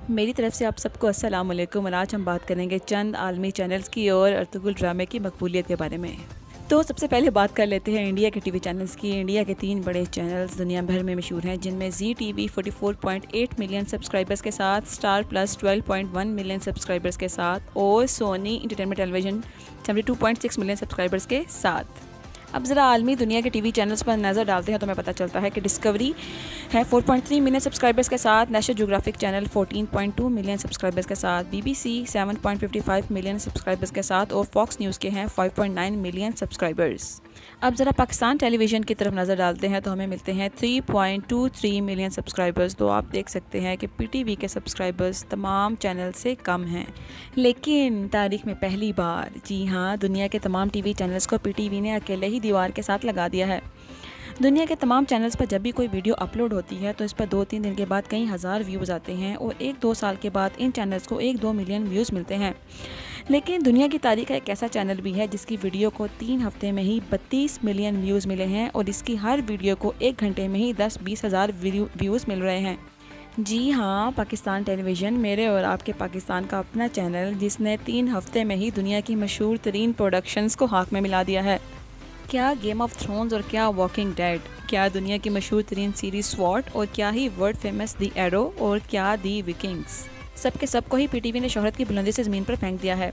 मेरी तरफ से आप सबको अस्सलाम वालेकुम। और आज हम बात करेंगे चंद आलमी चैनल्स की और अर्तुगरुल ड्रामे की मकबूलियत के बारे में। तो सबसे पहले बात कर लेते हैं इंडिया के टीवी चैनल्स की। इंडिया के 3 बड़े चैनल्स दुनिया भर में मशहूर हैं, जिनमें जी टीवी 44.8 मिलियन सब्सक्राइबर्स के साथ, स्टार प्लस 12.1 मिलियन सब्सक्राइबर्स के साथ और Sony entertainment television 72.6 million subscribers के साथ। अब ज़रा आलमी दुनिया के टीवी चैनल्स पर नज़र डालते हैं तो हमें पता चलता है कि डिस्कवरी है 4.3 मिलियन सब्सक्राइबर्स के साथ, national geographic channel 14.2 million subscribers के साथ, बीबीसी 7.55 मिलियन सब्सक्राइबर्स के साथ और फॉक्स न्यूज़ के हैं 5.9 मिलियन सब्सक्राइबर्स। अब ज़रा पाकिस्तान टेलीविज़न की तरफ नज़र डालते हैं तो हमें मिलते हैं 3.23 मिलियन सब्सक्राइबर्स। तो आप देख सकते हैं कि पीटीवी के सब्सक्राइबर्स तमाम चैनल से कम हैं, लेकिन तारीख में पहली बार, जी हाँ, दुनिया के तमाम टीवी चैनल्स को पीटीवी ने अकेले ही दीवार के साथ लगा दिया है। दुनिया के तमाम चैनल्स पर जब भी कोई वीडियो अपलोड होती है तो इस पर 2-3 दिन के बाद कई हज़ार व्यूज़ आते हैं और 1-2 साल के बाद इन चैनल्स को 1-2 मिलियन व्यूज़ मिलते हैं। लेकिन दुनिया की तारीख का एक ऐसा चैनल भी है जिसकी वीडियो को 3 हफ्ते में ही 32 मिलियन व्यूज़ मिले हैं और इसकी हर वीडियो को 1 घंटे में ही 10-20 हज़ार व्यूज़ मिल रहे हैं। जी हाँ, पाकिस्तान टेलीविज़न, मेरे और आपके पाकिस्तान का अपना चैनल, जिसने 3 हफ्ते में ही दुनिया की मशहूर तरीन प्रोडक्शंस को हाथ में मिला दिया है। क्या गेम ऑफ थ्रोन्स और क्या वॉकिंग डेड, क्या दुनिया की मशहूर तरीन सीरीज़ स्वॉट और क्या ही वर्ल्ड फेमस दी एरो और क्या दी विकिंग्स, सब के सब को ही पीटीवी ने शोहरत की बुलंदी से ज़मीन पर फेंक दिया है।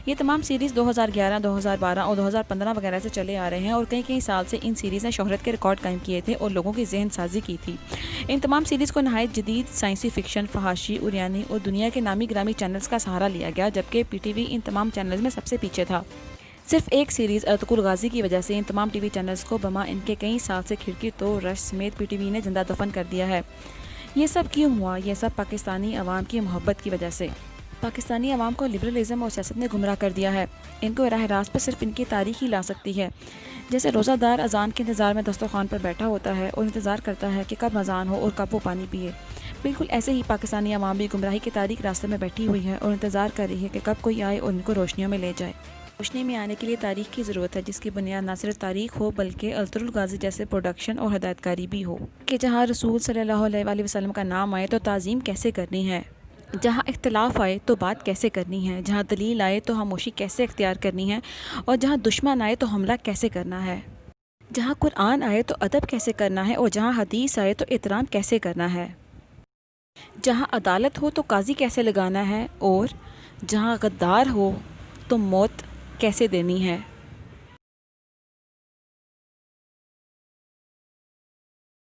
ये तमाम सीरीज़ 2011, 2012 और 2015 वगैरह से चले आ रहे हैं और कई साल से इन सीरीज़ ने शोहरत के रिकॉर्ड कायम किए थे और लोगों की जहन साजी की थी। इन तमाम सीरीज़ को नहायत जदीद साइंसी फिक्शन, फहाशी, उरियानी और दुनिया के नामी ग्रामी चैनल्स का सहारा लिया गया, जबकि पीटीवी इन तमाम चैनल्स में सबसे पीछे था। सिर्फ एक सीरीज़ अर्तुगरुल गाजी की वजह से इन तमाम टीवी चैनल्स को बमा इनके कई साल से खिड़की तो रश समेत पीटीवी ने जिंदा दफन कर दिया है। ये सब क्यों हुआ? ये सब पाकिस्तानी अवाम की मोहब्बत की वजह से। पाकिस्तानी अवाम को लिबरलिज़म और सियासत ने गुमराह कर दिया है। इनको राह रास्त पर सिर्फ इनकी तारीख ही ला सकती है। जैसे रोज़ादार अजान के इंतज़ार में दस्तरखान पर बैठा होता है और इंतज़ार करता है कि कब अजान हो और कब वो पानी पिए, बिल्कुल ऐसे ही पाकिस्तानी अवाम भी गुमराही की तारीख रास्ते में बैठी हुई है और इंतज़ार कर रही है कि कब कोई आए और इनको रोशनियों में ले जाए। रोशनी में आने के लिए तारीख की ज़रूरत है, जिसकी बुनियाद ना सिर्फ तारीख हो बल्कि अर्तुगरुल गाजी जैसे प्रोडक्शन और हदायतकारी भी हो कि जहाँ रसूल सल्लल्लाहु अलैहि वसल्लम का नाम आए तो ताज़ीम कैसे करनी है, जहाँ इख्तिलाफ़ आए तो बात कैसे करनी है, जहाँ दलील आए तो खामोशी कैसे इख्तियार करनी है और जहाँ दुश्मन आए तो हमला कैसे करना है, जहाँ कुरान आए तो अदब कैसे करना है और जहाँ हदीस आए तो एहतराम कैसे करना है, जहाँ अदालत हो तो काजी कैसे लगाना है और जहाँ गद्दार हो तो मौत कैसे देनी है।